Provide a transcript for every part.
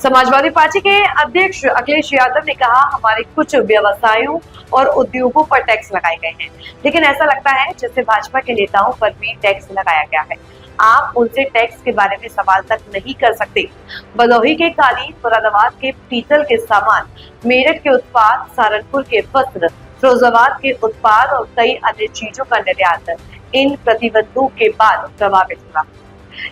Samajwadi party के अध्यक्ष अखिलेश यादव ने कहा, हमारे कुछ व्यवसायों और उद्योगों पर टैक्स लगाए गए हैं, लेकिन ऐसा लगता है जैसे भाजपा के नेताओं पर भी टैक्स लगाया गया है। आप उनसे टैक्स के बारे में सवाल तक नहीं कर सकते। भदोही के कालीन, मुरादाबाद के पीतल के सामान, मेरठ के उत्पाद, सहारनपुर के वस्त्र, फिरोजाबाद के उत्पाद और कई अन्य चीजों का निर्यात इन प्रतिबंधों के बाद प्रभावित हुआ।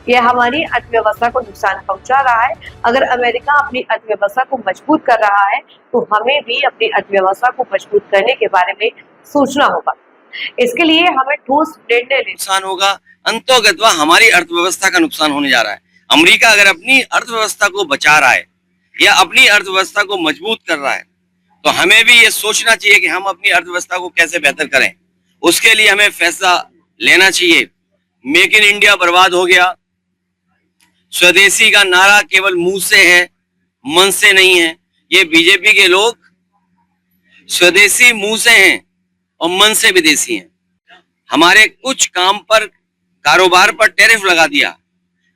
यह हमारी अर्थव्यवस्था को नुकसान पहुंचा रहा है। अगर अमेरिका अपनी अर्थव्यवस्था को मजबूत कर रहा है तो हमें भी अपनी अर्थव्यवस्था को मजबूत करने के बारे में सोचना होगा। इसके लिए हमें ठोस निर्णय लेना नुकसान होगा, अंतोगत्वा हमारी अर्थव्यवस्था का नुकसान होने जा रहा है। अमेरिका अगर अपनी अर्थव्यवस्था को बचा रहा है या अपनी अर्थव्यवस्था को मजबूत कर रहा है तो हमें भी ये सोचना चाहिए कि हम अपनी अर्थव्यवस्था को कैसे बेहतर करें। उसके लिए हमें फैसला लेना चाहिए। मेक इन इंडिया बर्बाद हो गया। स्वदेशी का नारा केवल मुंह से है, मन से नहीं है। ये बीजेपी के लोग स्वदेशी मुंह से हैं और मन से विदेशी हैं। हमारे कुछ काम पर, कारोबार पर टैरिफ लगा दिया,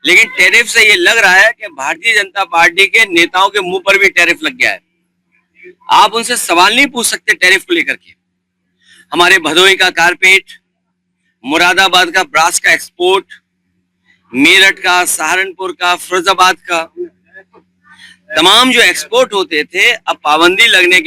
लेकिन टैरिफ से ये लग रहा है कि भारतीय जनता पार्टी के नेताओं के मुंह पर भी टैरिफ लग गया है। आप उनसे सवाल नहीं पूछ सकते टैरिफ को लेकर के। हमारे भदोही का कारपेट, मुरादाबाद का ब्रास का एक्सपोर्ट, मेरठ का, सहारनपुर का, फिरोजाबाद का, तमाम जो एक्सपोर्ट होते थे अब पाबंदी लगने के